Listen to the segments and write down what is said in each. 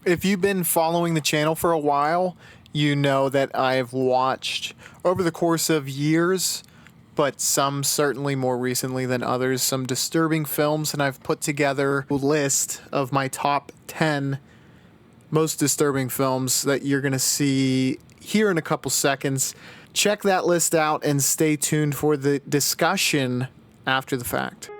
If you've been following the channel for a while, you know that I've watched over the course of years, but some certainly more recently than others, some disturbing films, and I've put together a list of my top 10 most disturbing films that you're going to see here in a couple seconds. Check that list out and stay tuned for the discussion after the fact.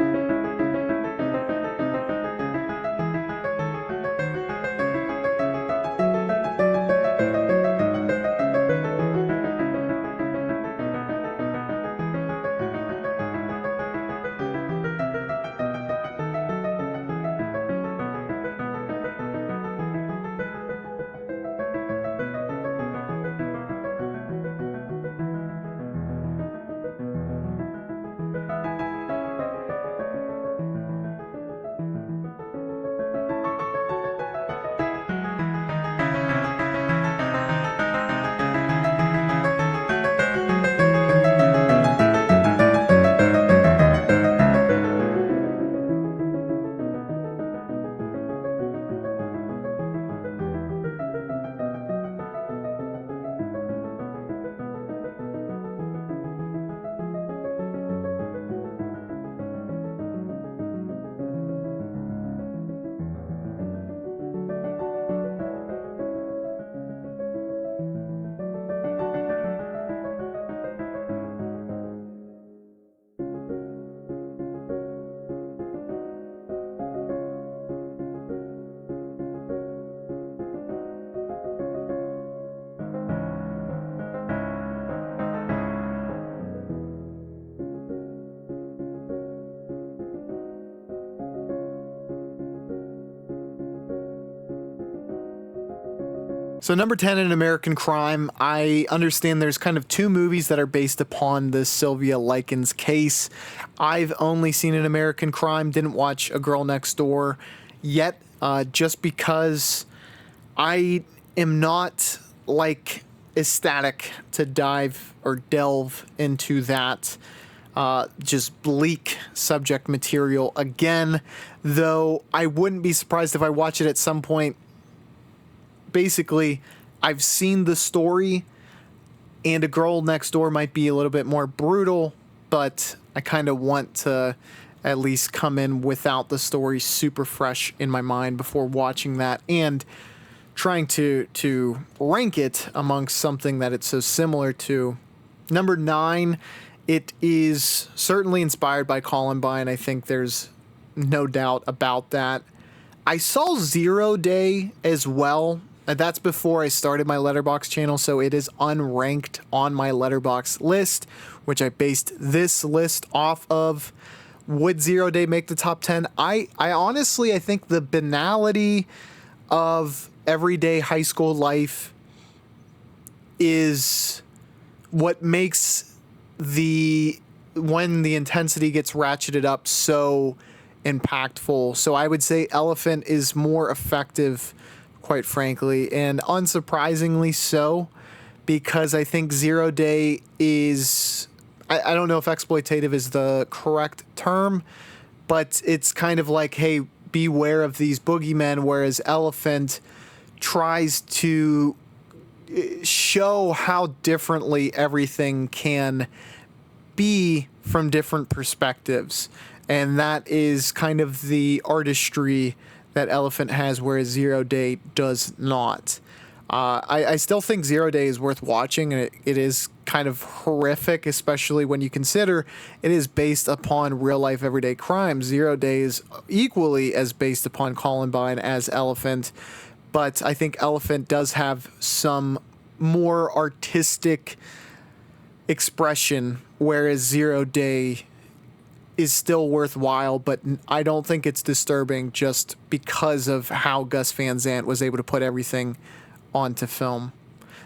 So number 10 in American Crime, I understand there's kind of two movies that are based upon the Sylvia Likens case. I've only seen an American Crime, didn't watch A Girl Next Door yet, just because I am not like ecstatic to dive or delve into that just bleak subject material again, though I wouldn't be surprised if I watch it at some point. Basically, I've seen the story, and A Girl Next Door might be a little bit more brutal, but I kind of want to at least come in without the story super fresh in my mind before watching that and trying to rank it amongst something that it's so similar to. Number 9, it is certainly inspired by Columbine. I think there's no doubt about that. I saw Zero Day as well. That's before I started my Letterboxd channel, so it is unranked on my Letterboxd list, which I based this list off of. Would Zero Day make the top 10? I honestly, I think the banality of everyday high school life is what makes when the intensity gets ratcheted up so impactful. So I would say Elephant is more effective, quite frankly, and unsurprisingly so, because I think Zero Day is, I don't know if exploitative is the correct term, but it's kind of like, hey, beware of these boogeymen, whereas Elephant tries to show how differently everything can be from different perspectives. And that is kind of the artistry that Elephant has, whereas Zero Day does not. I still think Zero Day is worth watching, and it is kind of horrific, especially when you consider it is based upon real-life everyday crime. Zero Day is equally as based upon Columbine as Elephant, but I think Elephant does have some more artistic expression, whereas Zero Day is still worthwhile, but I don't think it's disturbing just because of how Gus Van Sant was able to put everything onto film.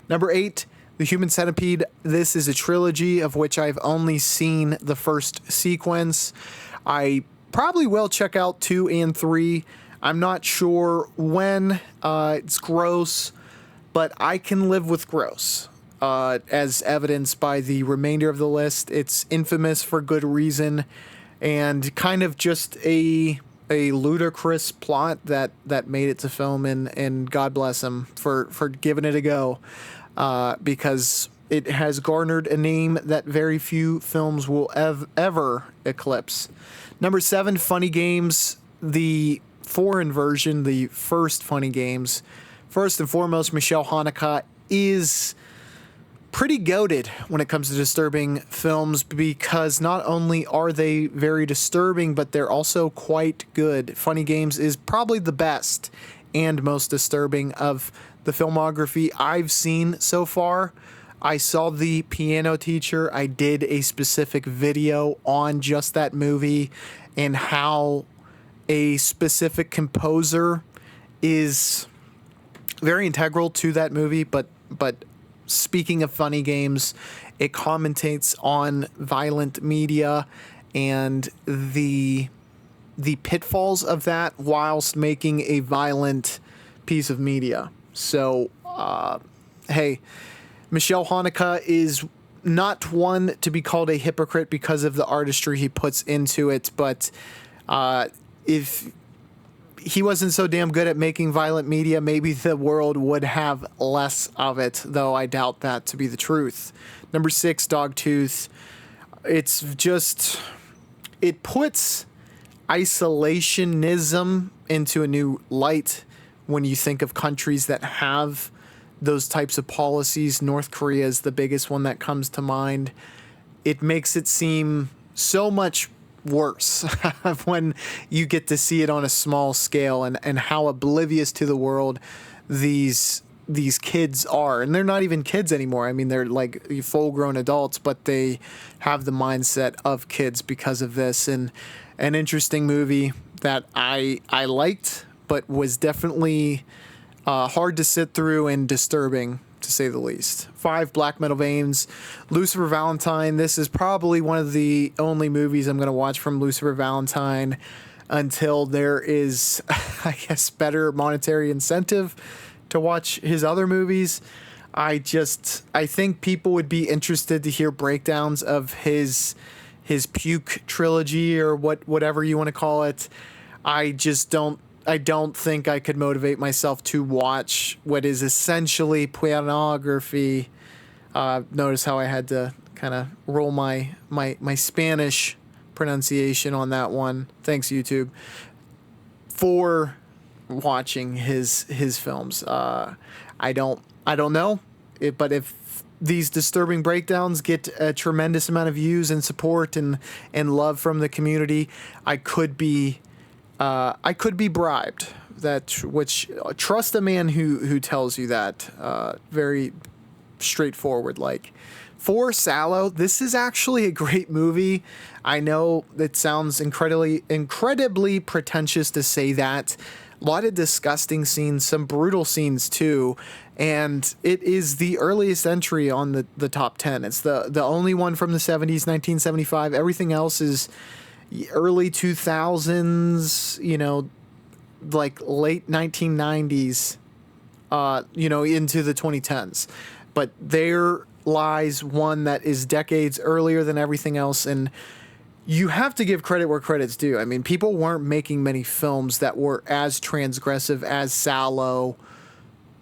Number 8, The Human Centipede. This is a trilogy of which I've only seen the first sequence. I probably will check out 2 and 3. I'm not sure when. It's gross, but I can live with gross. As evidenced by the remainder of the list. It's infamous for good reason, and kind of just a a ludicrous plot that made it to film, and God bless him for giving it a go, because it has garnered a name that very few films will ever eclipse. Number 7, Funny Games, the foreign version, the first Funny Games. First and foremost, Michelle Haneke is pretty goated when it comes to disturbing films, because not only are they very disturbing, but they're also quite good. Funny Games is probably the best and most disturbing of the filmography I've seen so far. I saw The Piano Teacher. I did a specific video on just that movie and how a specific composer is very integral to that movie. But speaking of Funny Games, it commentates on violent media and the pitfalls of that whilst making a violent piece of media. So, hey, Michelle Haneke is not one to be called a hypocrite because of the artistry he puts into it, but if he wasn't so damn good at making violent media, maybe the world would have less of it, though I doubt that to be the truth. Number 6, Dogtooth. It's just, it puts isolationism into a new light when you think of countries that have those types of policies. North Korea is the biggest one that comes to mind. It makes it seem so much worse when you get to see it on a small scale, and how oblivious to the world these kids are. And they're not even kids anymore. I mean, they're like full-grown adults, but they have the mindset of kids because of this. And an interesting movie that I liked, but was definitely hard to sit through and disturbing, to say the least. 5, Black Metal Veins. Lucifer Valentine. This is probably one of the only movies I'm going to watch from Lucifer Valentine until there is, I guess, better monetary incentive to watch his other movies. I think people would be interested to hear breakdowns of his Puke trilogy, or whatever you want to call it. I don't think I could motivate myself to watch what is essentially pornography. Notice how I had to kind of roll my Spanish pronunciation on that one. Thanks, YouTube, for watching his films. I don't know, but if these disturbing breakdowns get a tremendous amount of views and support and love from the community, I could be bribed. Which trust a man who tells you that. Very straightforward. Like, for Salo, this is actually a great movie. I know it sounds incredibly pretentious to say that. A lot of disgusting scenes, some brutal scenes too, and it is the earliest entry on the top 10. It's the only one from the 70s, 1975. Everything else is early 2000s, like late 1990s, into the 2010s. But there lies one that is decades earlier than everything else, and you have to give credit where credit's due. I mean, people weren't making many films that were as transgressive as Salo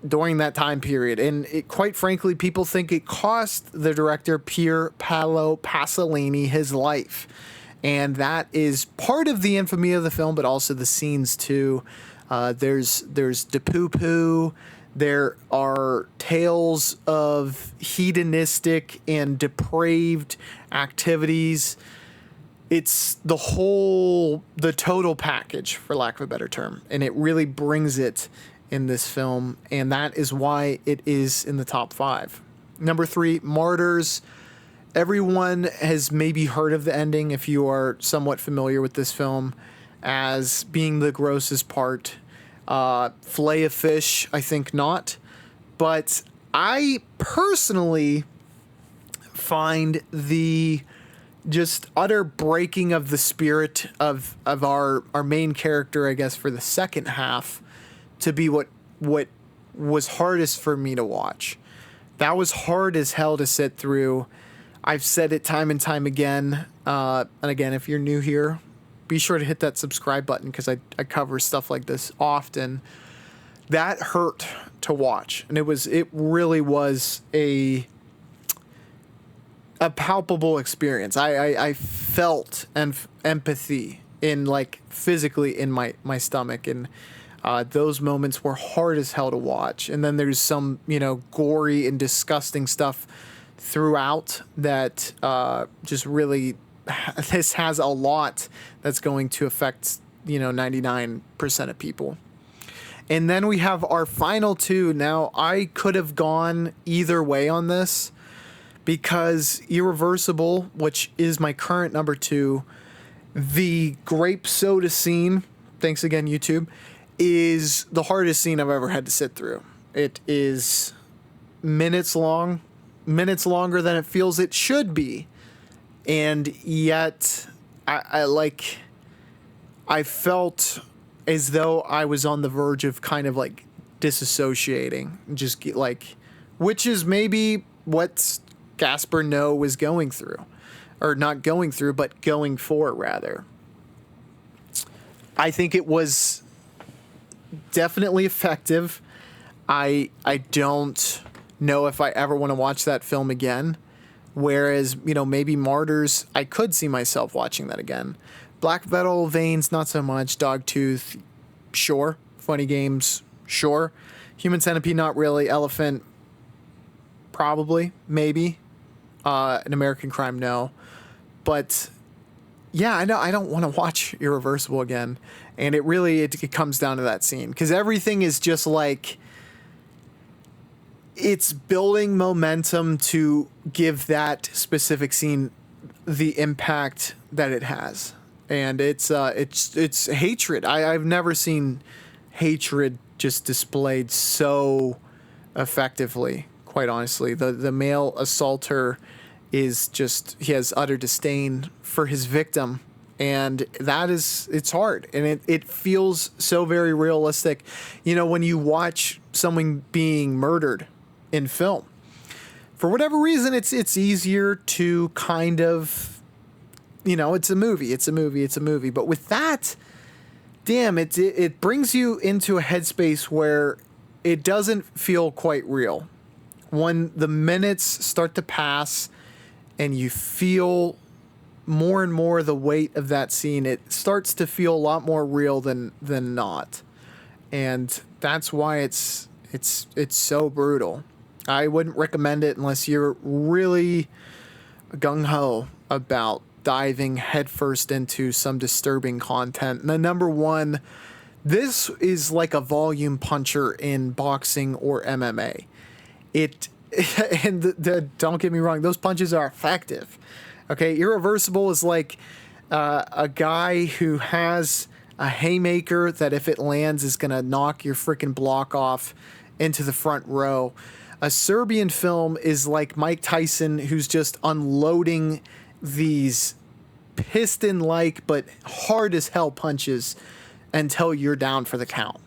during that time period. And quite frankly, people think it cost the director Pier Paolo Pasolini his life. And that is part of the infamy of the film, but also the scenes too. There's the poo-poo. There are tales of hedonistic and depraved activities. It's the total package, for lack of a better term. And it really brings it in this film. And that is why it is in the top 5. Number 3, Martyrs. Everyone has maybe heard of the ending, if you are somewhat familiar with this film, as being the grossest part. Fillet of fish, I think not. But I personally find the just utter breaking of the spirit of our main character, I guess, for the second half, to be what was hardest for me to watch. That was hard as hell to sit through. I've said it time and time again. And again, if you're new here, be sure to hit that subscribe button because I cover stuff like this often. That hurt to watch, and it really was a palpable experience. I felt empathy in, like, physically in my stomach, and those moments were hard as hell to watch. And then there's some, gory and disgusting stuff throughout that just really, this has a lot that's going to affect 99% of people. And then we have our final two. Now, I could have gone either way on this because Irreversible, which is my current number 2, the grape soda scene, thanks again YouTube, is the hardest scene I've ever had to sit through. It is minutes longer than it feels it should be. And yet I felt as though I was on the verge of kind of like disassociating, just like, which is maybe what Gaspar Noé was going through, or not going through, but going for, rather. I think it was definitely effective. I don't know if I ever want to watch that film again. Whereas, maybe Martyrs, I could see myself watching that again. Black Metal Veins, not so much. Dogtooth, sure. Funny Games, sure. Human Centipede, not really. Elephant, probably, maybe. An American Crime, no. But yeah, I don't want to watch Irreversible again. And it really it comes down to that scene, because everything is just like, it's building momentum to give that specific scene the impact that it has. And it's hatred. I've never seen hatred just displayed so effectively, quite honestly. The male assaulter is just, he has utter disdain for his victim, and it's hard, and it feels so very realistic. When you watch someone being murdered in film, for whatever reason, it's easier to kind of, it's a movie. But with that, damn, it brings you into a headspace where it doesn't feel quite real. When the minutes start to pass and you feel more and more the weight of that scene, it starts to feel a lot more real than not. And that's why it's so brutal. I wouldn't recommend it unless you're really gung-ho about diving headfirst into some disturbing content. And the number one, this is like a volume puncher in boxing or MMA. Don't get me wrong, those punches are effective. Okay, Irreversible is like a guy who has a haymaker that, if it lands, is gonna knock your freaking block off into the front row. A Serbian Film is like Mike Tyson, who's just unloading these piston-like but hard as hell punches until you're down for the count.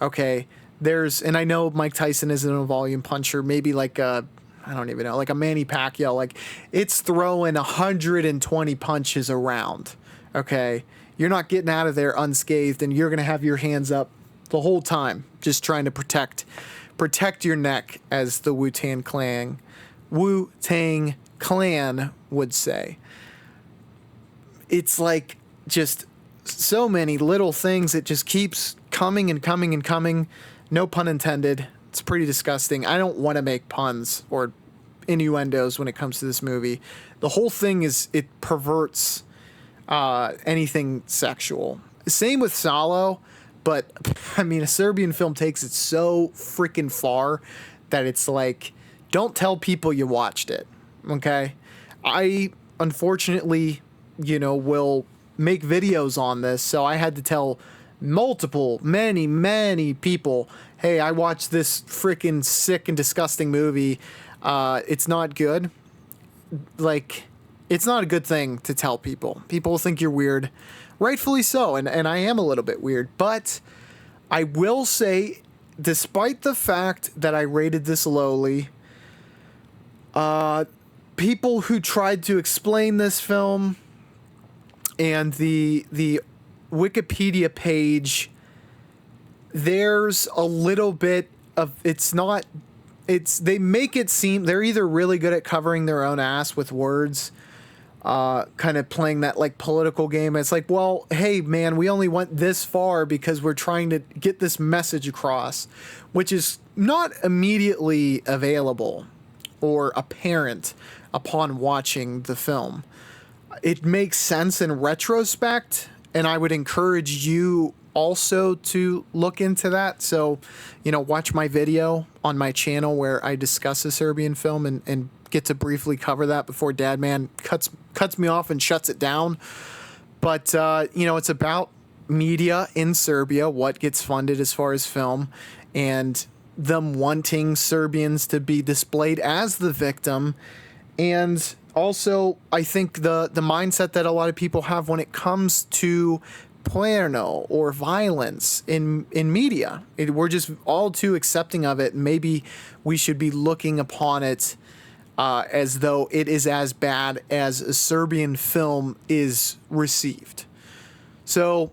Okay, and I know Mike Tyson isn't a volume puncher, maybe like I don't even know, like a Manny Pacquiao, like it's throwing 120 punches around. Okay, you're not getting out of there unscathed, and you're gonna have your hands up the whole time, just trying to protect your neck, as the Wu-Tang Clan would say. It's like just so many little things. It just keeps coming and coming and coming. No pun intended. It's pretty disgusting. I don't want to make puns or innuendos when it comes to this movie. The whole thing it perverts anything sexual. Same with Salo. But, I mean, A Serbian Film takes it so freaking far that it's like, don't tell people you watched it, okay? I, unfortunately, will make videos on this, so I had to tell many people, hey, I watched this freaking sick and disgusting movie. It's not good. Like, it's not a good thing to tell people. People think you're weird. Rightfully so, and I am a little bit weird, but I will say, despite the fact that I rated this lowly, people who tried to explain this film and the Wikipedia page, there's a little bit of, they make it seem they're either really good at covering their own ass with words, kind of playing that like political game. It's like, well, hey man, we only went this far because we're trying to get this message across, which is not immediately available or apparent upon watching the film. It makes sense in retrospect, and I would encourage you also to look into that. So, watch my video on my channel where I discuss a Serbian film and get to briefly cover that before Dadman cuts me off and shuts it down. But, it's about media in Serbia, what gets funded as far as film, and them wanting Serbians to be displayed as the victim. And also, I think the mindset that a lot of people have when it comes to porno or violence in media, we're just all too accepting of it. Maybe we should be looking upon it as though it is as bad as a Serbian film is received. So,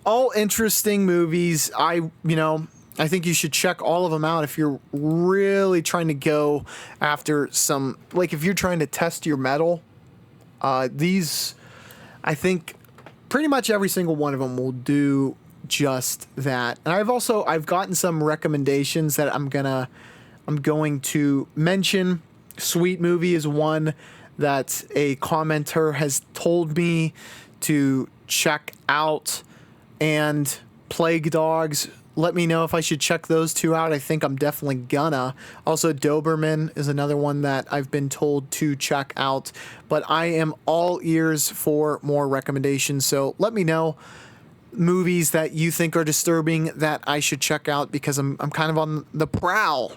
all interesting movies. I think you should check all of them out if you're really trying to go after some, like if you're trying to test your metal. These, I think pretty much every single one of them will do just that. And I've gotten some recommendations that I'm going to mention. Sweet Movie is one that a commenter has told me to check out, and Plague Dogs. Let me know if I should check those two out. I think I'm definitely gonna. Also, Doberman is another one that I've been told to check out. But I am all ears for more recommendations. So let me know movies that you think are disturbing that I should check out, because I'm kind of on the prowl,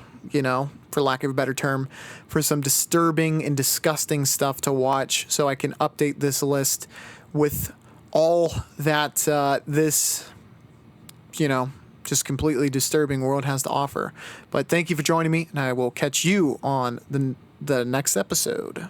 for lack of a better term, for some disturbing and disgusting stuff to watch, so I can update this list with all that this, just completely disturbing world has to offer. But thank you for joining me, and I will catch you on the next episode.